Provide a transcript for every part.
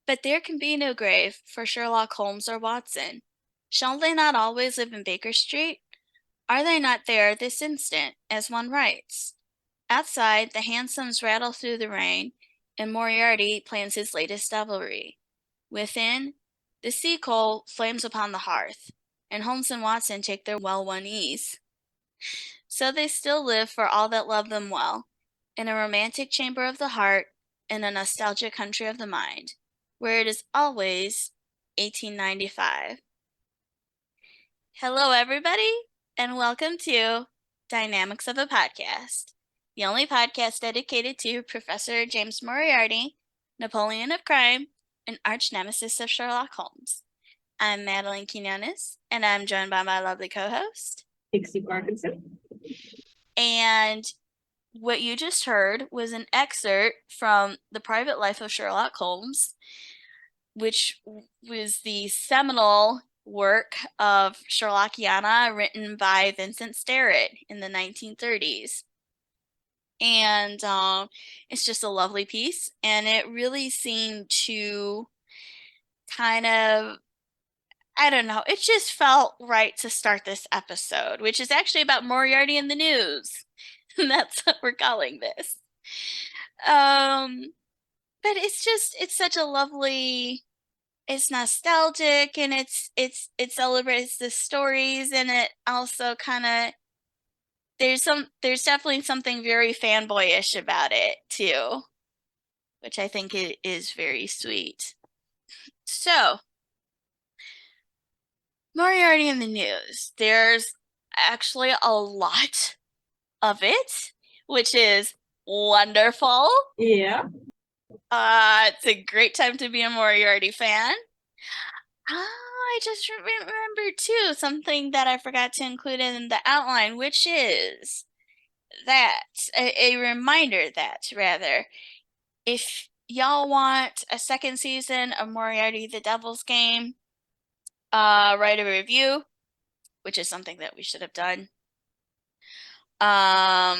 But there can be no grave for Sherlock Holmes or Watson. Shall they not always live in Baker Street? Are they not there this instant, as one writes? Outside, the hansoms rattle through the rain, and Moriarty plans his latest devilry. Within, the sea coal flames upon the hearth, and Holmes and Watson take their well-won ease. So they still live for all that love them well, in a romantic chamber of the heart, in a nostalgic country of the mind, where it is always 1895. Hello, everybody, and welcome to Dynamics of a Podcast, the only podcast dedicated to Professor James Moriarty, Napoleon of Crime, and arch nemesis of Sherlock Holmes. I'm Madeline Quinones, and I'm joined by my lovely co-host, Dixie Parkinson. And what you just heard was an excerpt from The Private Life of Sherlock Holmes, which was the seminal work of Sherlockiana written by Vincent Sterrett in the 1930s. And it's just a lovely piece, and it really seemed to kind of, I don't know, it just felt right to start this episode, which is actually about Moriarty in the news. And that's what we're calling this. But it's such a lovely, it's nostalgic, and it celebrates the stories, and it also kind of, there's definitely something very fanboyish about it too, which I think it is very sweet. So, Moriarty in the news. There's actually a lot of it, which is wonderful. Yeah. It's a great time to be a Moriarty fan. I just remember too something that I forgot to include in the outline, which is that a reminder that rather, if y'all want a second season of Moriarty the Devil's Game, write a review, which is something that we should have done. I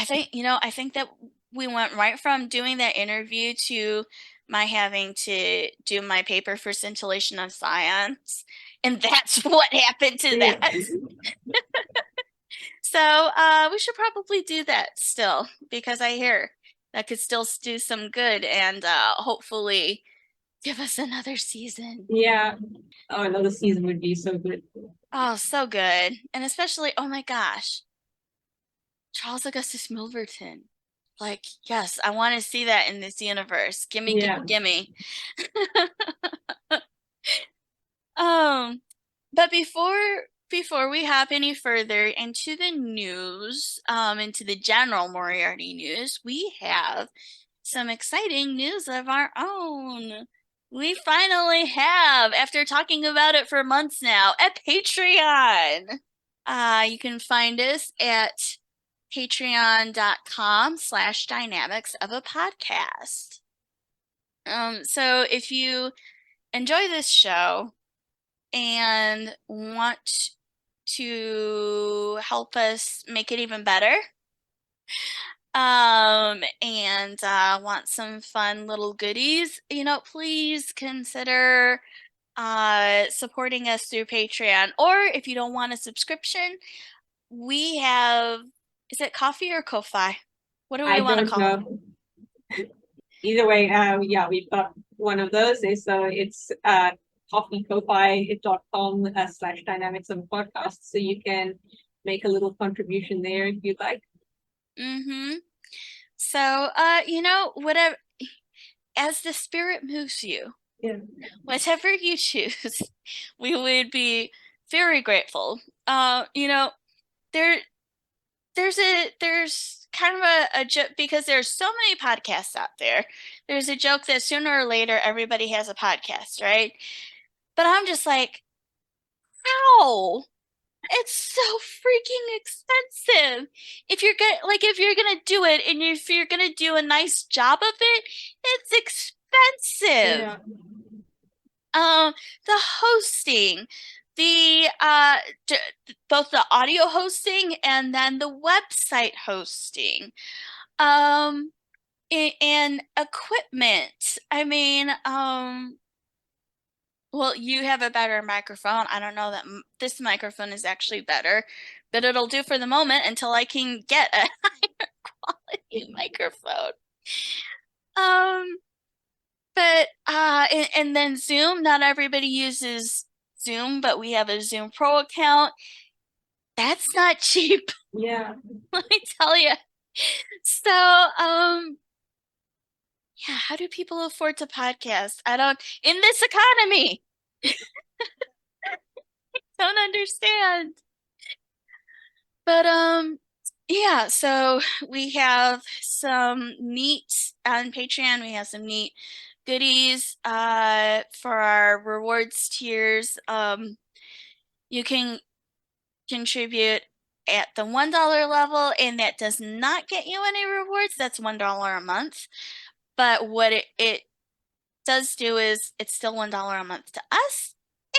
think that we went right from doing that interview to my having to do my paper for scintillation of science, and that's what happened to that. So we should probably do that still, because I hear that could still do some good, and hopefully give us another season. Yeah. Oh, another season would be so good. Oh, so good. And especially, oh my gosh, Charles Augustus Milverton. Like, yes, I want to see that in this universe. Gimme, gimme. But before we hop any further into the news, into the general Moriarty news, we have some exciting news of our own. We finally have, after talking about it for months now, a Patreon. You can find us at patreon.com/dynamics of a podcast. So if you enjoy this show and want to help us make it even better, and want some fun little goodies, please consider supporting us through Patreon. Or if you don't want a subscription, we have, is it Coffee or Ko-Fi? What do we want to call it? Either way, yeah, we've got one of those. So it's coffeekofi.com/dynamics of podcast. So you can make a little contribution there if you'd like. So, whatever, as the spirit moves you, yeah, whatever you choose, we would be very grateful. There's kind of a joke, because there's so many podcasts out there. There's a joke that sooner or later everybody has a podcast, right? But I'm just like, how? It's so freaking expensive. If you're gonna do it, and if you're gonna do a nice job of it, it's expensive. Yeah. The hosting, the both the audio hosting and then the website hosting. and equipment. I mean, well, you have a better microphone. I don't know that this microphone is actually better, but it'll do for the moment until I can get a higher quality microphone. Um, but and then Zoom, not everybody uses Zoom, but we have a Zoom Pro account. That's not cheap, Yeah. let me tell you. So, yeah, how do people afford to podcast? I don't, in this economy, don't understand. But yeah, so we have some neat on Patreon, we have some neat goodies for our rewards tiers. You can contribute at the $1 level, and that does not get you any rewards. That's $1 a month. But what it does do is it's still $1 a month to us,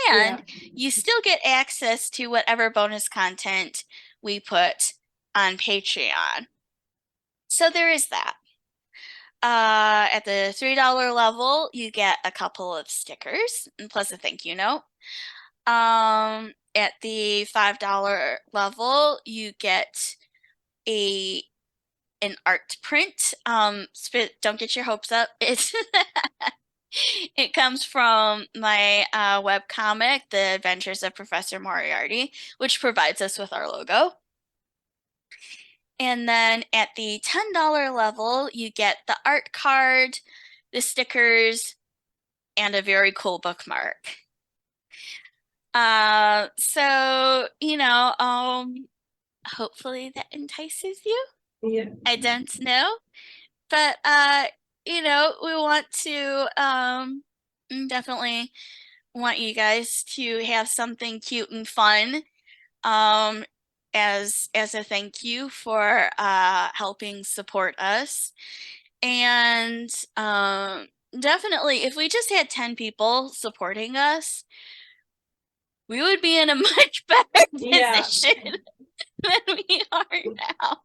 and you still get access to whatever bonus content we put on Patreon. So there is that. At the $3 level, you get a couple of stickers and plus a thank you note. At the $5 level, you get a an art print. Don't get your hopes up. It's it comes from my web comic, The Adventures of Professor Moriarty, which provides us with our logo. And then at the $10 level, you get the art card, the stickers, and a very cool bookmark. So, hopefully that entices you. Yeah. I don't know. But we want to definitely want you guys to have something cute and fun um as a thank you for helping support us. And definitely if we just had 10 people supporting us, we would be in a much better position than we are now.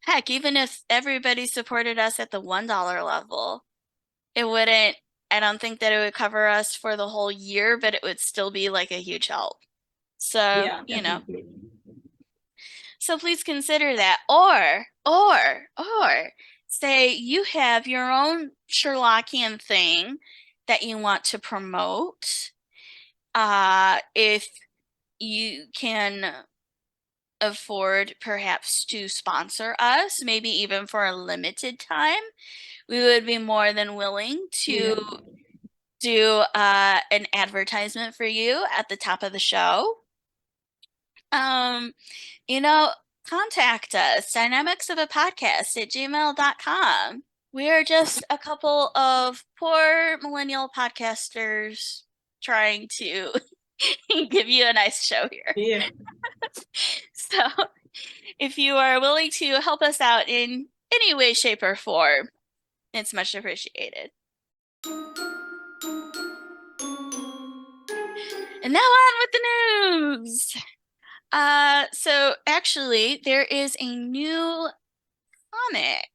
Heck, even if everybody supported us at the $1 level, it wouldn't, I don't think that it would cover us for the whole year, but it would still be like a huge help. So, Definitely. so please consider that. Or say you have your own Sherlockian thing that you want to promote. If you can afford perhaps to sponsor us, maybe even for a limited time, we would be more than willing to do an advertisement for you at the top of the show. Um, you know, Contact us, dynamicsofapodcast@gmail.com. We are just a couple of poor millennial podcasters trying to give you a nice show here. Yeah. So if you are willing to help us out in any way, shape, or form, it's much appreciated. And now on with the news. So actually, there is a new comic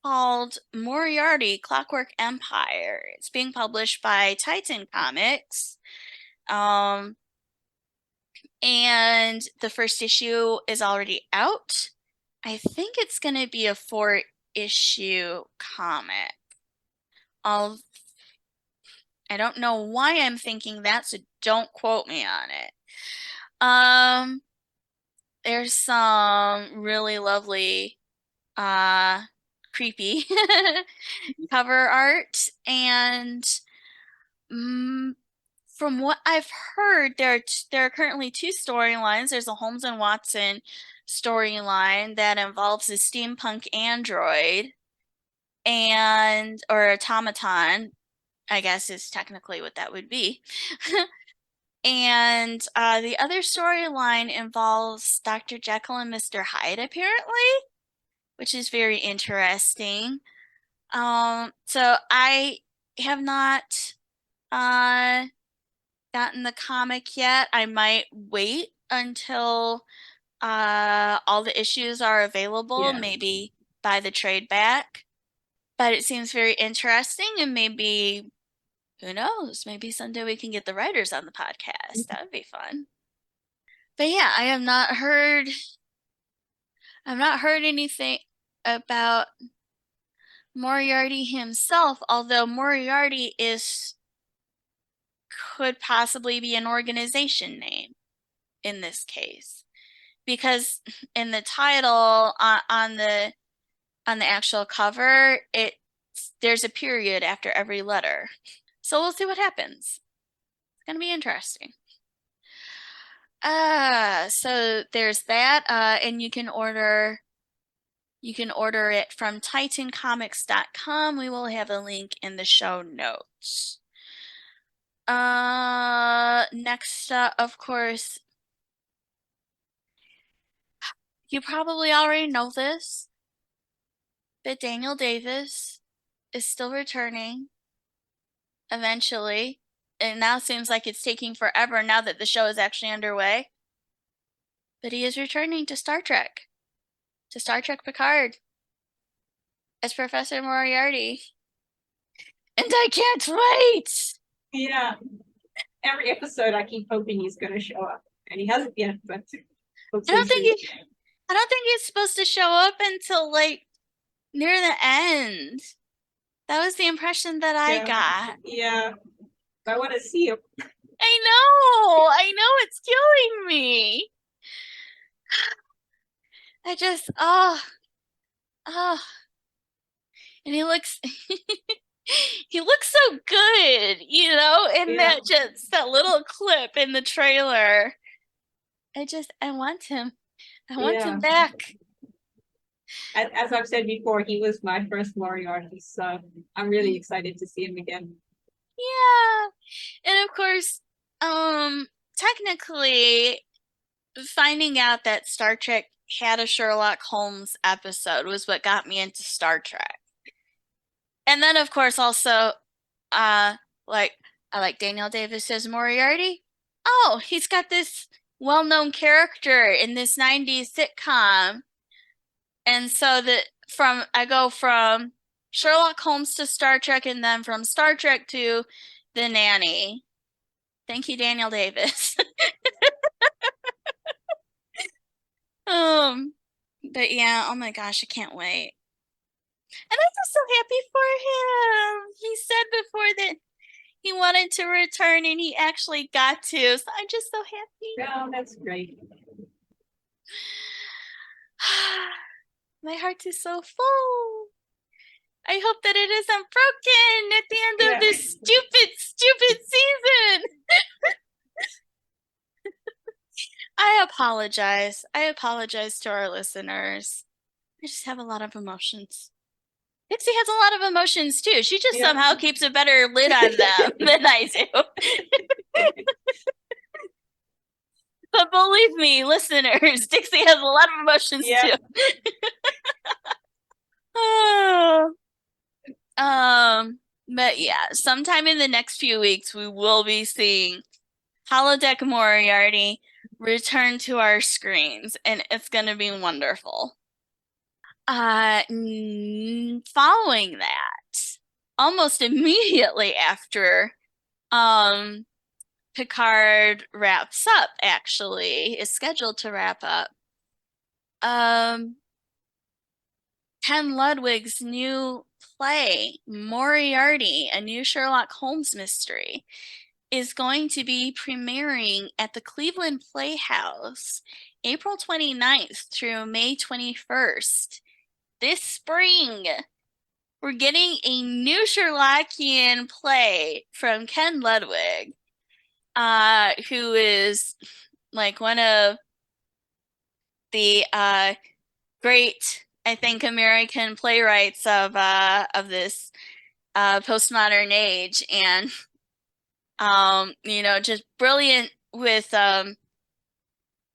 called Moriarty Clockwork Empire. It's being published by Titan Comics. And the first issue is already out. I think it's going to be a 4-issue comic. I don't know why I'm thinking that, so don't quote me on it. There's some really lovely, creepy cover art, and from what I've heard, there are currently 2 storylines. There's a Holmes and Watson storyline that involves a steampunk android and or automaton, I guess is technically what that would be. And the other storyline involves Dr. Jekyll and Mr. Hyde, apparently, which is very interesting. So I have not gotten the comic yet. I might wait until all the issues are available. Yeah. Maybe buy the trade back. But it seems very interesting, and maybe, who knows, maybe someday we can get the writers on the podcast. That would be fun. But yeah, I've not heard anything about Moriarty himself, although Moriarty could possibly be an organization name in this case. Because in the title on the actual cover, there's a period after every letter. So we'll see what happens. It's gonna be interesting. So there's that. And you can order it from titancomics.com. We will have a link in the show notes. Next up, of course, you probably already know this, but Daniel Davis is still returning eventually. It now seems like it's taking forever now that the show is actually underway. But he is returning to Star Trek Picard, as Professor Moriarty. And I can't wait! Yeah. Every episode I keep hoping he's gonna show up. And he hasn't yet, but I don't think he's supposed to show up until like near the end. That was the impression that I got. Yeah. I want to see him. I know, it's killing me. I just, and he looks, he looks so good, you know, in that little clip in the trailer. I want him. I want him back. As I've said before, he was my first Moriarty, so I'm really excited to see him again. Yeah. And of course, technically, finding out that Star Trek had a Sherlock Holmes episode was what got me into Star Trek. And then, of course, also, like, I like Daniel Davis as Moriarty. Oh, he's got this well-known character in this 90s sitcom. And so I go from Sherlock Holmes to Star Trek, and then from Star Trek to The Nanny. Thank you, Daniel Davis. But yeah, oh my gosh, I can't wait. And I'm just so happy for him. He said before that he wanted to return, and he actually got to. So I'm just so happy. Oh, that's great. My heart is so full. I hope that it isn't broken at the end of this stupid season. I apologize. I apologize to our listeners. I just have a lot of emotions. Dixie has a lot of emotions too. She just somehow keeps a better lid on them than I do. But believe me, listeners, Dixie has a lot of emotions too. But yeah, sometime in the next few weeks, we will be seeing Holodeck Moriarty return to our screens, and it's going to be wonderful. Following that, almost immediately after Picard wraps up, actually, is scheduled to wrap up, Ken Ludwig's new play, Moriarty, a new Sherlock Holmes mystery, is going to be premiering at the Cleveland Playhouse April 29th through May 21st. This spring, we're getting a new Sherlockian play from Ken Ludwig, who is like one of the great, I think, American playwrights of this postmodern age, and just brilliant with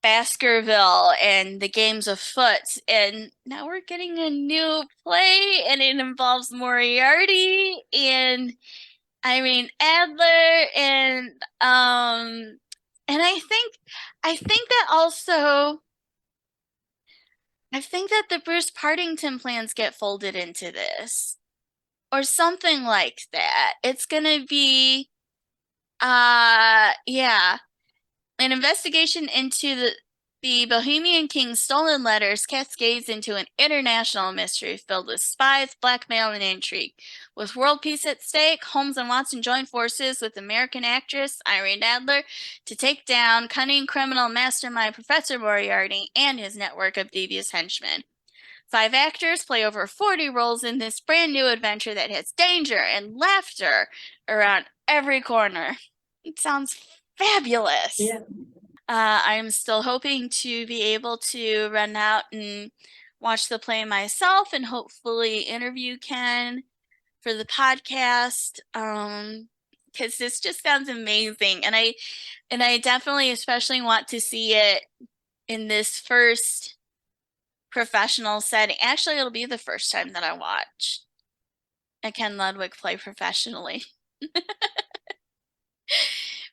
Baskerville and the Games Afoot. And now we're getting a new play, and it involves Moriarty and Irene Adler, and I think that also I think that the Bruce Partington plans get folded into this or something like that. It's gonna be, yeah, an investigation into the Bohemian King's stolen letters cascades into an international mystery filled with spies, blackmail, and intrigue. With world peace at stake, Holmes and Watson join forces with American actress Irene Adler to take down cunning criminal mastermind Professor Moriarty and his network of devious henchmen. 5 actors play over 40 roles in this brand new adventure that has danger and laughter around every corner. It sounds fabulous. Yeah. I'm still hoping to be able to run out and watch the play myself and hopefully interview Ken for the podcast. Because this just sounds amazing. And I definitely especially want to see it in this first professional setting. Actually, it'll be the first time that I watch a Ken Ludwig play professionally.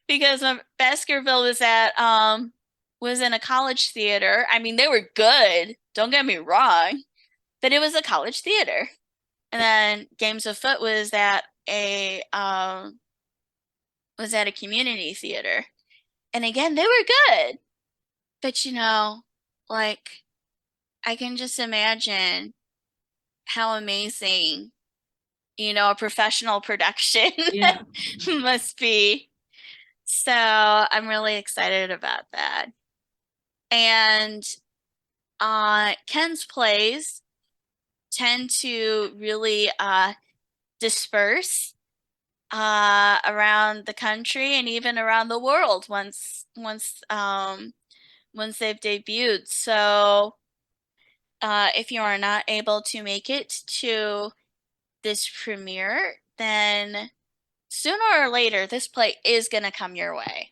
Because Baskerville was in a college theater. I mean, they were good, don't get me wrong, but it was a college theater. And then Games of Foot was at a community theater. And again, they were good. But like I can just imagine how amazing, a professional production Yeah. must be. So I'm really excited about that. And Ken's plays tend to really disperse around the country and even around the world once they've debuted. So if you are not able to make it to this premiere, then sooner or later this play is going to come your way.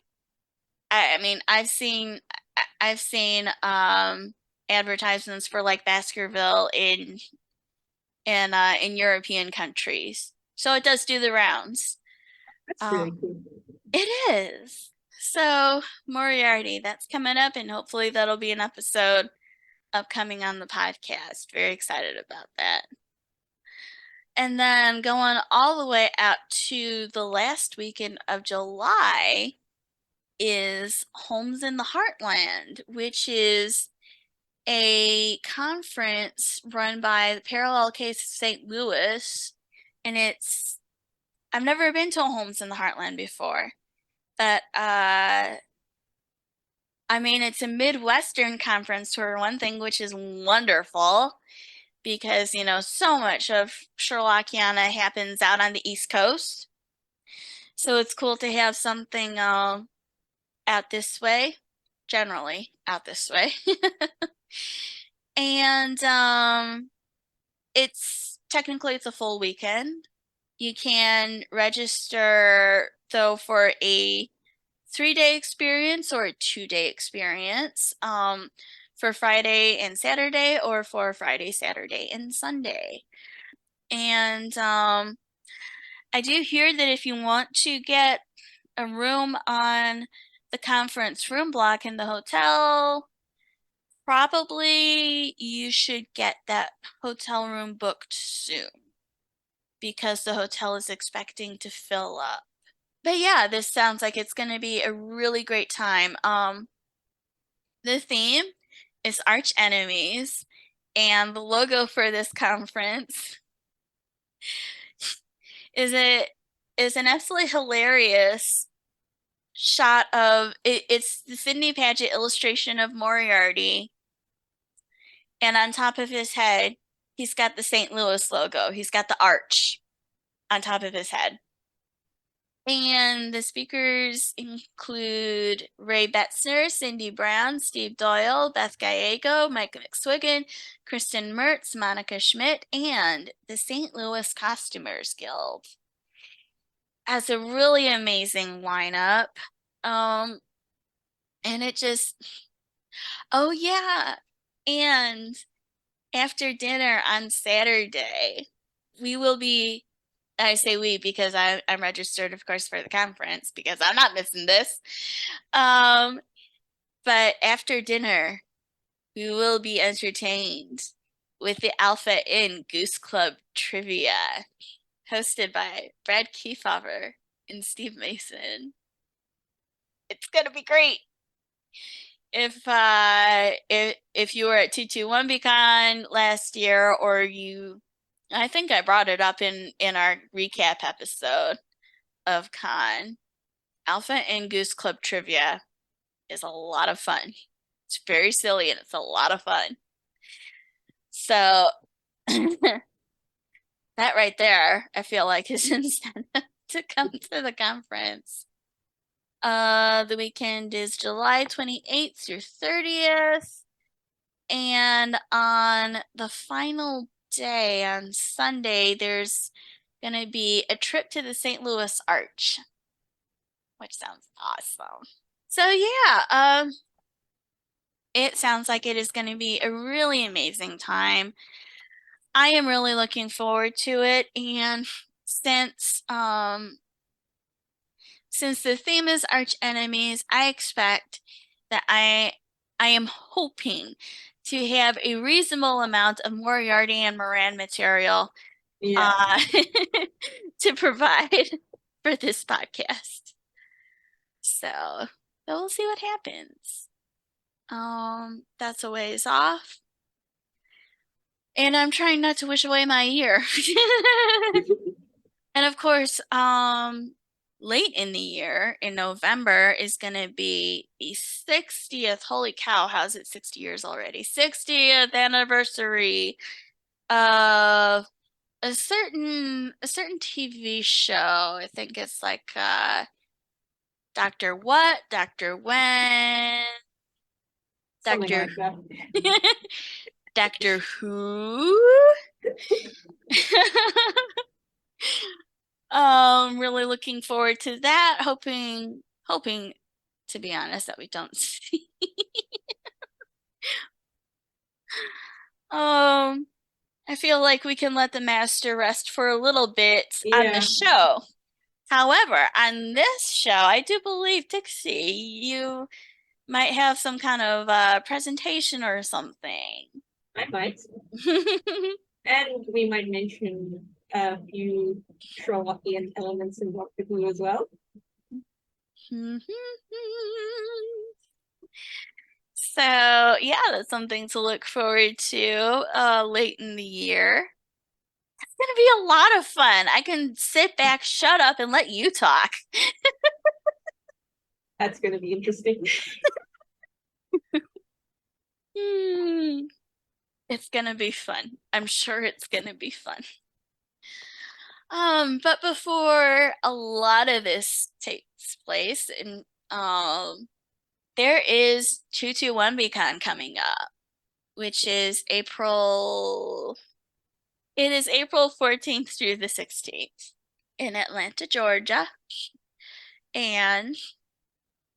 I mean, I've seen advertisements for like Baskerville in European countries. So it does do the rounds. That's really cool. It is. So Moriarty, that's coming up, and hopefully that'll be an episode upcoming on the podcast. Very excited about that. And then going all the way out to the last weekend of July is Holmes in the Heartland, which is a conference run by the Parallel Case of St. Louis. And I've never been to a Holmes in the Heartland before, but I mean, it's a Midwestern conference for one thing, which is wonderful because, so much of Sherlockiana happens out on the East Coast. So it's cool to have something out this way, generally out this way. And it's a full weekend. You can register though for a 3-day experience or a 2-day experience for Friday and Saturday or for Friday, Saturday, and Sunday. And I do hear that if you want to get a room on the conference room block in the hotel, probably you should get that hotel room booked soon because the hotel is expecting to fill up. But yeah, this sounds like it's going to be a really great time. The theme is arch enemies, and the logo for this conference is an absolutely hilarious shot of it's the Sidney Paget illustration of Moriarty, and on top of his head, he's got the St. Louis logo. He's got the arch on top of his head. And the speakers include Ray Betzner, Cindy Brown, Steve Doyle, Beth Gallego, Mike McSwiggan, Kristen Mertz, Monica Schmidt, and the St. Louis Costumers Guild. Has a really amazing lineup. And it just, oh yeah. And after dinner on Saturday, we will be, I say we because I'm registered, of course, for the conference because I'm not missing this. But after dinner, we will be entertained with the Alpha Inn Goose Club trivia, hosted by Brad Kefauver and Steve Mason. It's gonna be great. If you were at 221 BCon last year, or I think I brought it up in our recap episode of Con. Alpha and Goose Club trivia is a lot of fun. It's very silly and it's a lot of fun. So that right there, I feel like is incentive to come to the conference. The weekend is July 28th through 30th. And on the final day, on Sunday, there's going to be a trip to the St. Louis Arch, which sounds awesome. So yeah, it sounds like it is going to be a really amazing time. I am really looking forward to it, and since the theme is arch enemies, I expect that I am hoping to have a reasonable amount of Moriarty and Moran material Yeah. uh, to provide for this podcast. So we'll see what happens. That's a ways off. And I'm trying not to wish away my year. And of course, late in the year, in November, is going to be the 60th. Holy cow, how's it 60 years already? 60th anniversary of a certain TV show. I think it's like Doctor What, Doctor When, Something Doctor like that. Doctor Who. Really looking forward to that. Hoping to be honest that we don't see. Um, I feel like we can let the master rest for a little bit on the Yeah, show. However, on this show, I do believe, Dixie, you might have some kind of presentation or something. I might. And we might mention a few Sherlockian elements in Doctor Who as well. So, yeah, that's something to look forward to late in the year. It's going to be a lot of fun. I can sit back, shut up, and let you talk. That's going to be interesting. Hmm. It's going to be fun. I'm sure it's going to be fun. But before a lot of this takes place, and there is 221 BCon coming up, which is April. It is April 14th through the 16th in Atlanta, Georgia. And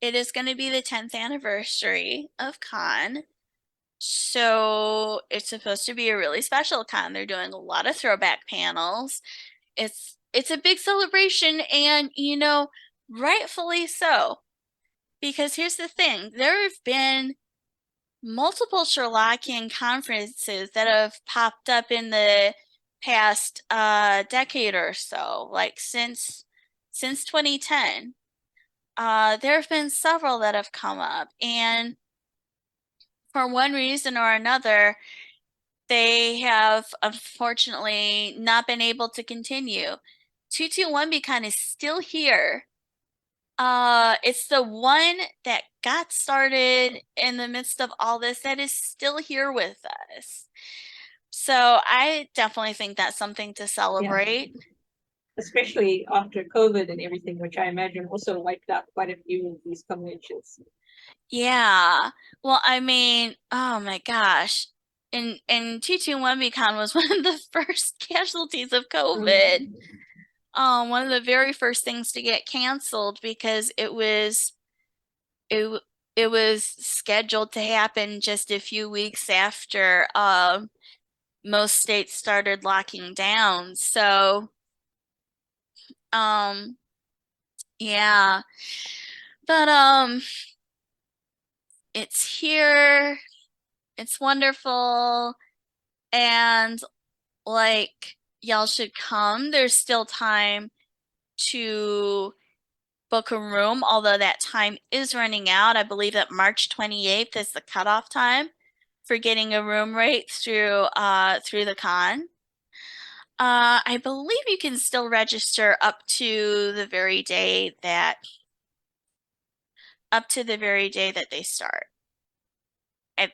it is going to be the 10th anniversary of Con. So it's supposed to be a really special con. They're doing a lot of throwback panels. It's a big celebration, and rightfully so. Because here's the thing, there have been multiple Sherlockian conferences that have popped up in the past decade or so, like since 2010. There have been several that have come up, and for one reason or another, they have unfortunately not been able to continue. 221 Becon is still here. It's the one that got started in the midst of all this that is still here with us. So I definitely think that's something to Yeah. celebrate. Especially after COVID and everything, which I imagine also wiped out quite a few of these conventions. Yeah. Well, I mean, oh my gosh. And 221 Becon was one of the first casualties of COVID. One of the very first things to get canceled because it it was scheduled to happen just a few weeks after most states started locking down. So, um, yeah. But it's here. It's wonderful. And like, y'all should come. There's still time to book a room, although that time is running out. I believe that March 28th is the cutoff time for getting a room rate through the con. I believe you can still register up to the very day that they start. I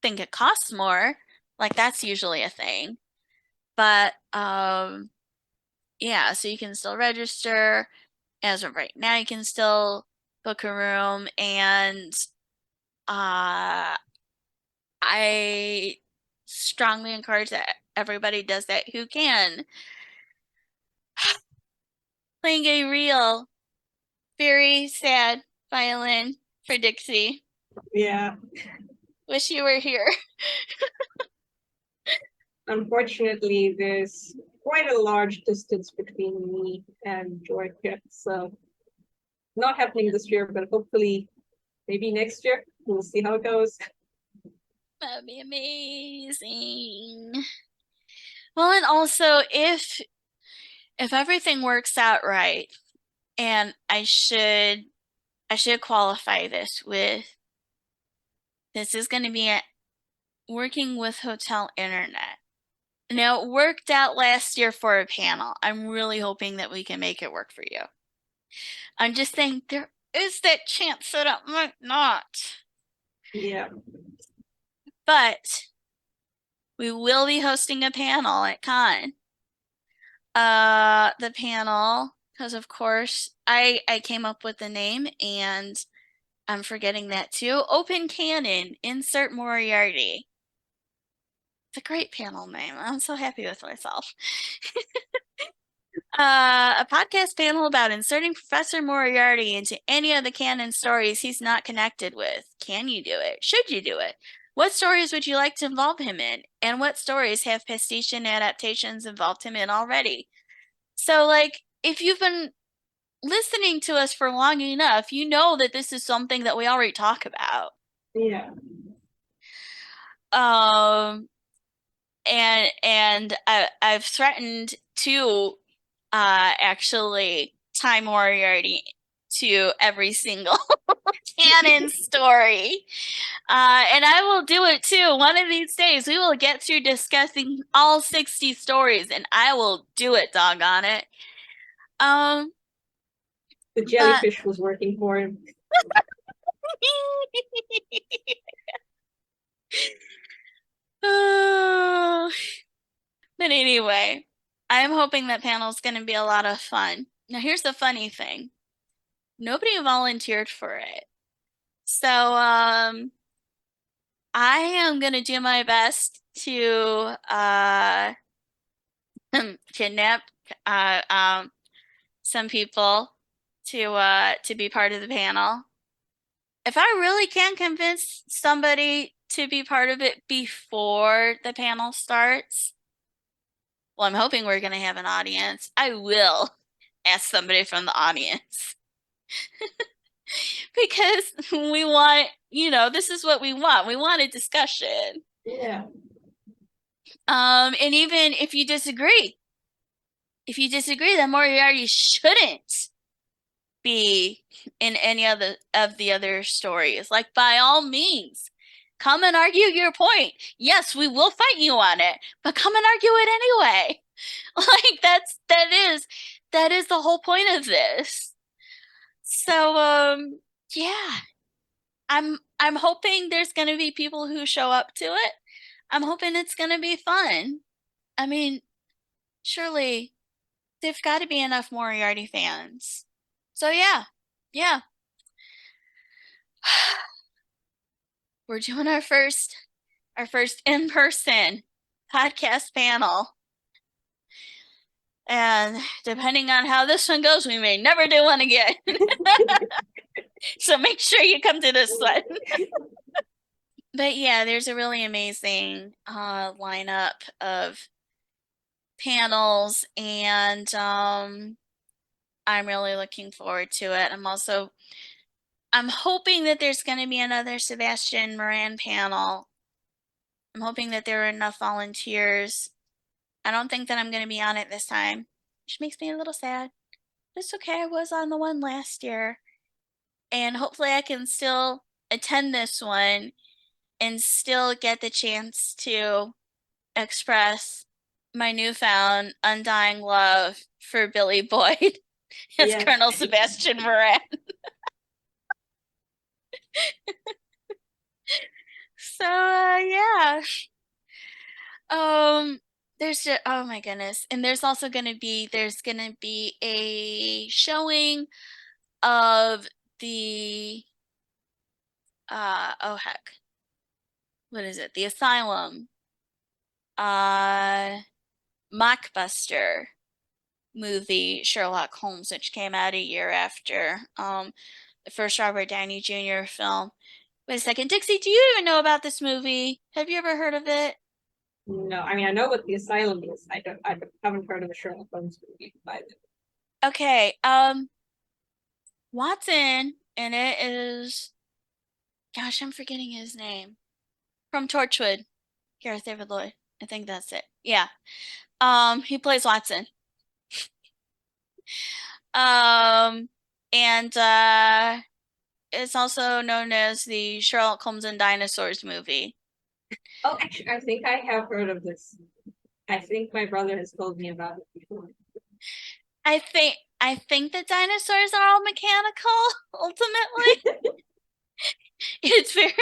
think it costs more. Like that's usually a thing. But yeah, so you can still register. As of right now, you can still book a room, and I strongly encourage that everybody does that who can. Playing a real, very sad violin for Dixie. Yeah. Wish you were here. Unfortunately, there's quite a large distance between me and Georgia, so not happening this year, but hopefully maybe next year. We'll see how it goes. That'd be amazing. Well, and also if everything works out right, and I should qualify this with this is going to be working with hotel internet. Now, it worked out last year for a panel. I'm really hoping that we can make it work for you. I'm just saying there is that chance that it might not. Yeah. But we will be hosting a panel at Con. The panel, because of course I came up with the name and I'm forgetting that too. Open Canon, insert Moriarty. It's a great panel name. I'm so happy with myself. A podcast panel about inserting Professor Moriarty into any of the canon stories he's not connected with. Can you do it? Should you do it? What stories would you like to involve him in? And what stories have pastiche adaptations involved him in already? So, like, if you've been listening to us for long enough, you know that this is something that we already talk about. Yeah. And I've threatened to actually tie Moriarty to every single canon story. And I will do it too. One of these days, we will get through discussing all 60 stories, and I will do it, doggone it. The But jellyfish was working for him. but anyway, I'm hoping that panel's going to be a lot of fun. Now, here's the funny thing. Nobody volunteered for it. So, I am gonna do my best to kidnap uh um some people to be part of the panel. If I really can convince somebody to be part of it before the panel starts, well, I'm hoping we're gonna have an audience. I will ask somebody from the audience because we want, this is what we want. We want a discussion. Yeah. And even if you disagree that Moriarty shouldn't be in any of the other stories, like by all means, come and argue your point. Yes, we will fight you on it, but come and argue it anyway. Like that is the whole point of this. So yeah, I'm hoping there's gonna be people who show up to it. I'm hoping it's gonna be fun. I mean, surely there've got to be enough Moriarty fans. So yeah, we're doing our first in-person podcast panel. And depending on how this one goes, we may never do one again. So make sure you come to this one. But yeah, there's a really amazing lineup of panels, and I'm really looking forward to it. I'm hoping that there's going to be another Sebastian Moran panel I'm hoping that there are enough volunteers. I don't think that I'm going to be on it this time, which makes me a little sad. It's okay. I was on the one last year, and hopefully I can still attend this one and still get the chance to express my newfound undying love for Billy Boyd as Yes. Colonel Sebastian Moran. So yeah. Um there's just, oh my goodness. And there's gonna be a showing of the oh heck. What is it? The Asylum uh mockbuster movie Sherlock Holmes, which came out a year after the first Robert Downey Jr. film. Wait a second, Dixie, do you even know about this movie? Have you ever heard of it? No, I mean I know what the asylum is. I haven't heard of a Sherlock Holmes movie by then. Okay, Watson, and it is, gosh, I'm forgetting his name. From Torchwood, Gareth David Lloyd. I think that's it. Yeah. He plays Watson. Um, and it's also known as the Sherlock Holmes and Dinosaurs movie. Oh, actually, I think I have heard of this. I think my brother has told me about it before. I think the dinosaurs are all mechanical, ultimately. It's very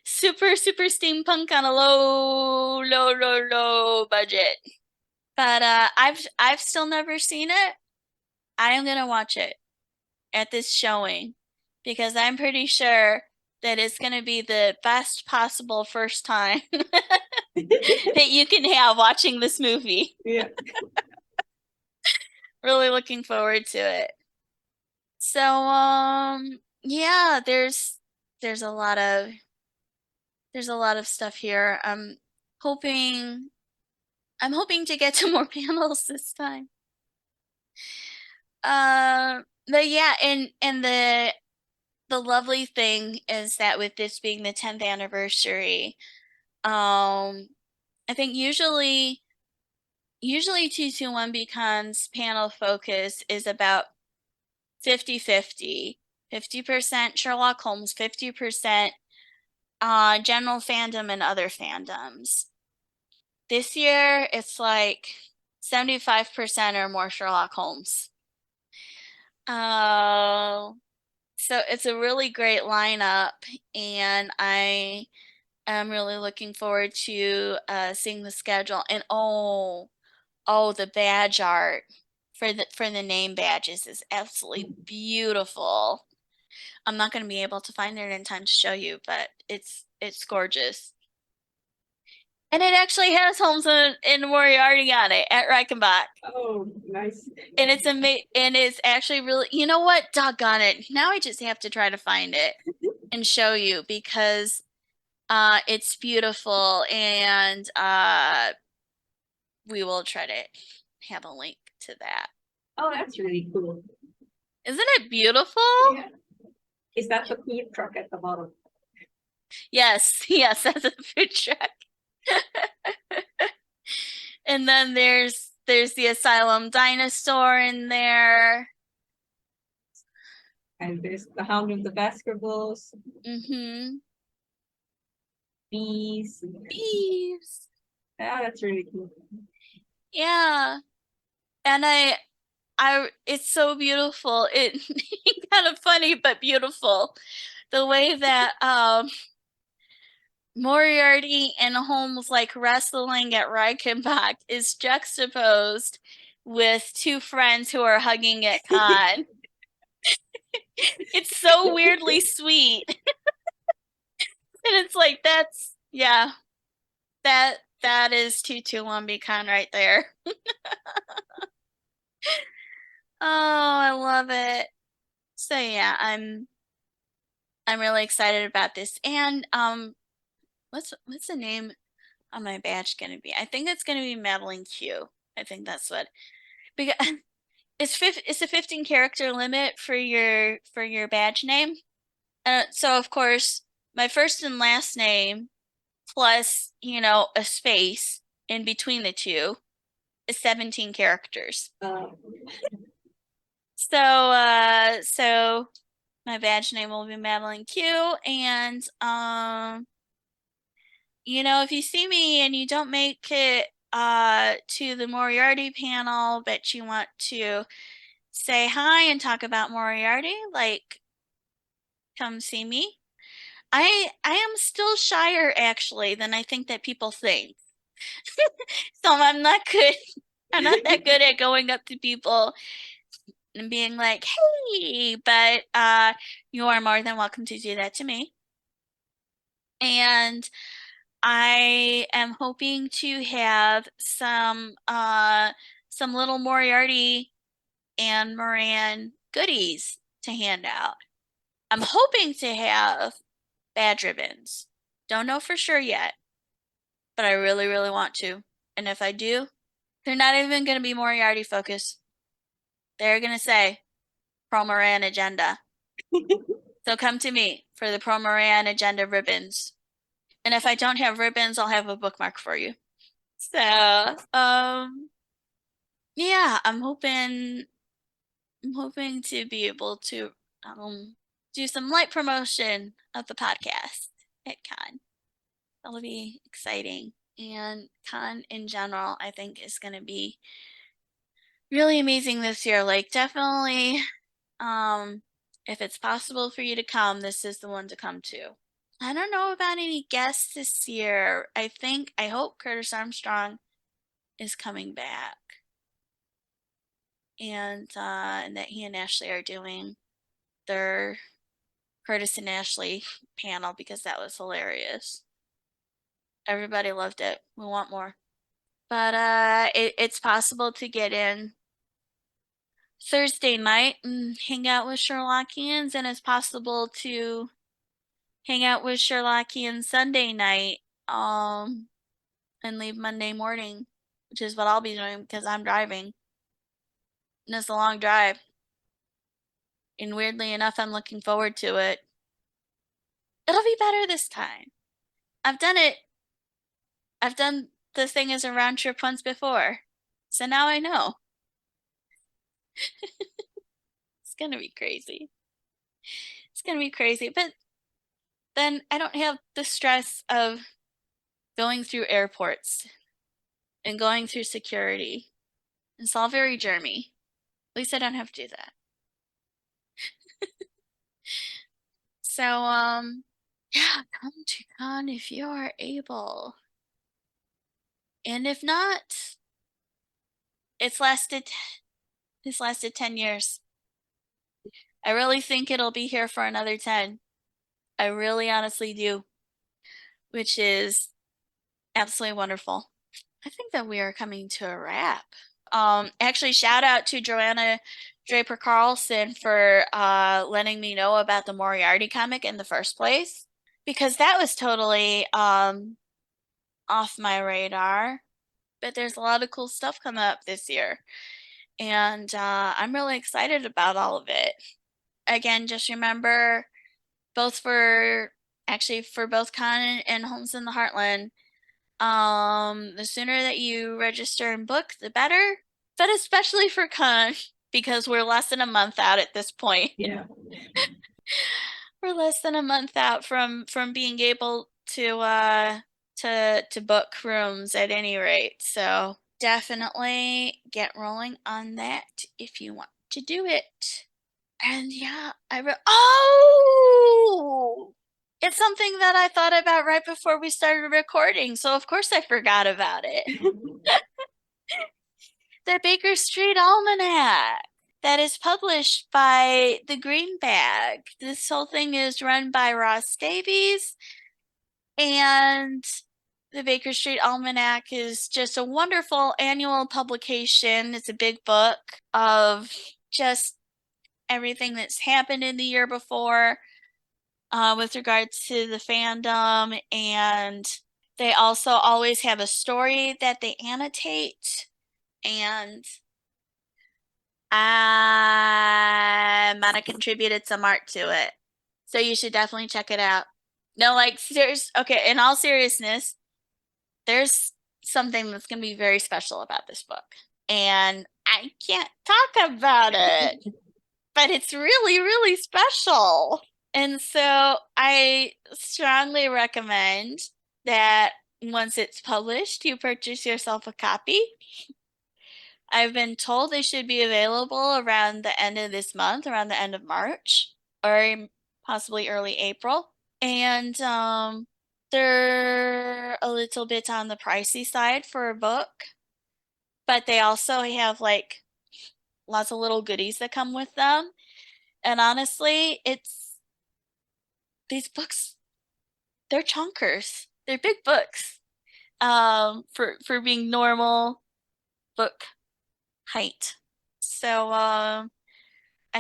super steampunk on a low budget. But I've still never seen it. I am gonna watch it at this showing because I'm pretty sure that it's gonna be the best possible first time that you can have watching this movie. Yeah. Really looking forward to it. So yeah, there's a lot of there's a lot of stuff here. Hoping I'm hoping to get to more panels this time. But yeah, and the lovely thing is that with this being the 10th anniversary, I think usually 221 Becon's panel focus is about 50-50. 50% Sherlock Holmes, 50% general fandom and other fandoms. This year, it's like 75% or more Sherlock Holmes. Uh, so it's a really great lineup, and I am really looking forward to seeing the schedule. And the badge art for the name badges is absolutely beautiful. I'm not going to be able to find it in time to show you, but it's gorgeous. And it actually has Holmes and Moriarty on it at Reichenbach. Oh, nice. And it's actually really, you know what? Doggone it. Now I just have to try to find it and show you because it's beautiful, and we will try to have a link to that. Oh, that's really cool. Isn't it beautiful? Yeah. Is that the food truck at the bottom? Yes, yes, that's a food truck. And then there's the Asylum dinosaur in there. And there's the Hound of the Baskervilles, Mm-hmm. bees. Bees. Ah, that's really cool. Yeah. And it's so beautiful. It kind of funny but beautiful. The way that Moriarty and Holmes like wrestling at Reichenbach is juxtaposed with two friends who are hugging at con. It's so weirdly sweet. And it's like that is 221 Beacon right there. Oh, I love it. So yeah, I'm really excited about this. And what's the name on my badge gonna be? I think it's gonna be Madeline Q. I think that's what, because it's a 15 character limit for your badge name. So of course my first and last name plus, a space in between the two is 17 characters. So my badge name will be Madeline Q. And if you see me and you don't make it to the Moriarty panel, but you want to say hi and talk about Moriarty, like come see me. I am still shyer actually than I think that people think. So I'm not good. I'm not that good at going up to people and being like, "Hey," but you are more than welcome to do that to me. And I am hoping to have some little Moriarty and Moran goodies to hand out. I'm hoping to have badge ribbons. Don't know for sure yet, but I really, really want to. And if I do, they're not even going to be Moriarty focused. They're going to say Pro Moran agenda. So come to me for the Pro Moran agenda ribbons. And if I don't have ribbons, I'll have a bookmark for you. So, yeah, I'm hoping to be able to do some light promotion of the podcast at Con. That'll be exciting. And Con in general, I think, is going to be really amazing this year. Like, definitely, if it's possible for you to come, this is the one to come to. I don't know about any guests this year. I hope Curtis Armstrong is coming back. And that he and Ashley are doing their Curtis and Ashley panel because that was hilarious. Everybody loved it. We want more. But it's possible to get in Thursday night and hang out with Sherlockians, and it's possible to hang out with Sherlockians Sunday night and leave Monday morning, which is what I'll be doing because I'm driving. And it's a long drive. And weirdly enough, I'm looking forward to it. It'll be better this time. I've done it. I've done the thing as a round trip once before. So now I know. It's gonna be crazy. It's gonna be crazy. But then I don't have the stress of going through airports and going through security. It's all very germy. At least I don't have to do that. So, yeah, come to con if you are able. And if not, it's lasted it's lasted 10 years. I really think it'll be here for another 10. I really honestly do, which is absolutely wonderful. I think that we are coming to a wrap. Actually, shout out to Joanna Draper Carlson for letting me know about the Moriarty comic in the first place, because that was totally off my radar. But there's a lot of cool stuff coming up this year, and I'm really excited about all of it. Again, just remember, both for both Con and Holmes in the Heartland, the sooner that you register and book, the better. But especially for Con, because we're less than a month out at this point. Yeah. We're less than a month out from being able to book rooms at any rate. So definitely get rolling on that if you want to do it. And yeah, oh, it's something that I thought about right before we started recording, so of course I forgot about it. The Baker Street Almanac that is published by the Green Bag. This whole thing is run by Ross Davies, and the Baker Street Almanac is just a wonderful annual publication. It's a big book of just everything that's happened in the year before with regards to the fandom, and they also always have a story that they annotate, and I might have contributed some art to it. So you should definitely check it out. No, like serious. Okay, in all seriousness, there's something that's going to be very special about this book, and I can't talk about it, but it's really, really special. And so I strongly recommend that once it's published, you purchase yourself a copy. I've been told they should be available around the end of this month, around the end of March, or possibly early April. And they're a little bit on the pricey side for a book, but they also have like lots of little goodies that come with them. And honestly, it's these books, they're chunkers. They're big books. For being normal book height. So I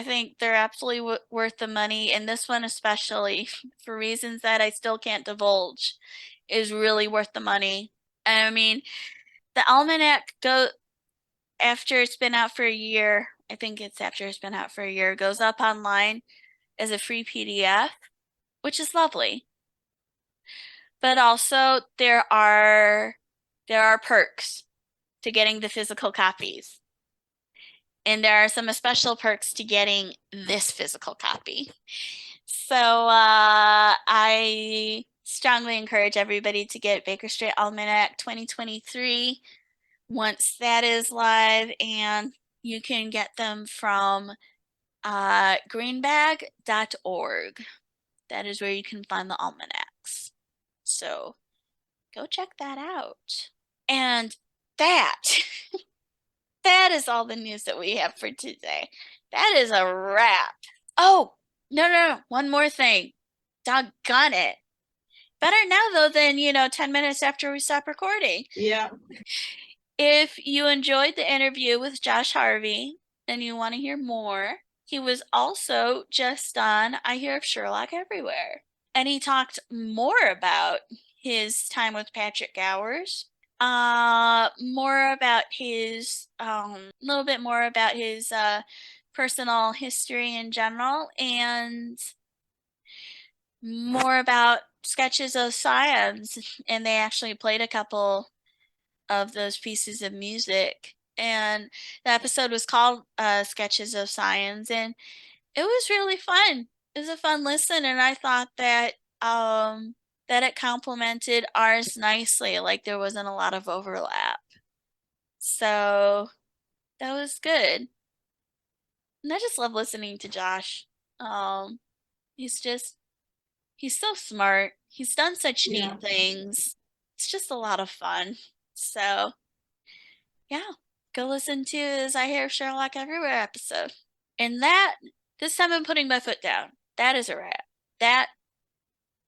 think they're absolutely worth the money, and this one especially, for reasons that I still can't divulge, is really worth the money. I mean, the almanac after it's been out for a year. I think it's after it's been out for a year. Goes up online as a free PDF, which is lovely. But also there are perks to getting the physical copies. And there are some special perks to getting this physical copy. So I strongly encourage everybody to get Baker Street Almanac 2023 once that is live, and you can get them from greenbag.org. That is where you can find the almanacs. So go check that out. And that that is all the news that we have for today. That is a wrap. Oh, no. One more thing. Doggone it. Better now, though, than, 10 minutes after we stop recording. Yeah. If you enjoyed the interview with Josh Harvey and you want to hear more, he was also just on I Hear of Sherlock Everywhere. And he talked more about his time with Patrick Gowers, more about his, a little bit more about his personal history in general, and more about sketches of science. And they actually played a couple of those pieces of music. And the episode was called Sketches of Science, and it was really fun. It was a fun listen, and I thought that that it complemented ours nicely, like there wasn't a lot of overlap. So that was good. And I just love listening to Josh. Um he's so smart. He's done such neat things. It's just a lot of fun. So yeah, go listen to his I Hear Sherlock Everywhere episode. And this time I'm putting my foot down. That is a wrap. That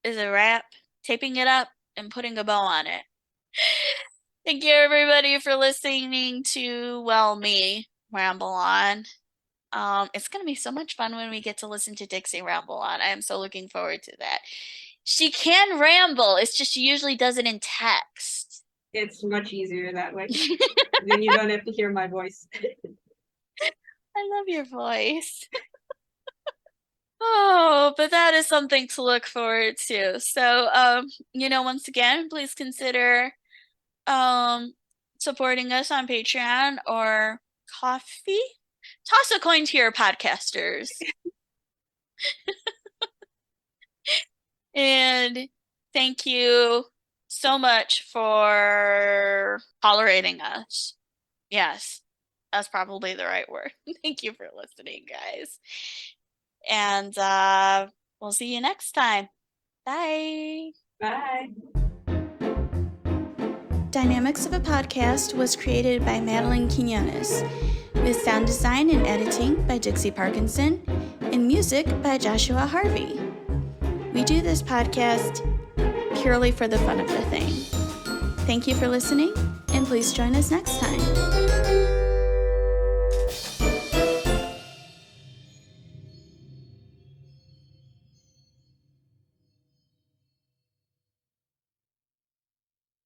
is a wrap. Taping it up and putting a bow on it. Thank you, everybody, for listening to, me ramble on. It's going to be so much fun when we get to listen to Dixie ramble on. I am so looking forward to that. She can ramble. It's just she usually does it in text. It's much easier that way. Then you don't have to hear my voice. I love your voice. Oh, but that is something to look forward to. So, once again, please consider supporting us on Patreon or Coffee. Toss a coin to your podcasters. And thank you so much for tolerating us. Yes, that's probably the right word. Thank you for listening, guys. And we'll see you next time. Bye. Bye. Dynamics of a Podcast was created by Madeline Quinones, with sound design and editing by Dixie Parkinson, and music by Joshua Harvey. We do this podcast purely for the fun of the thing. Thank you for listening, and please join us next time.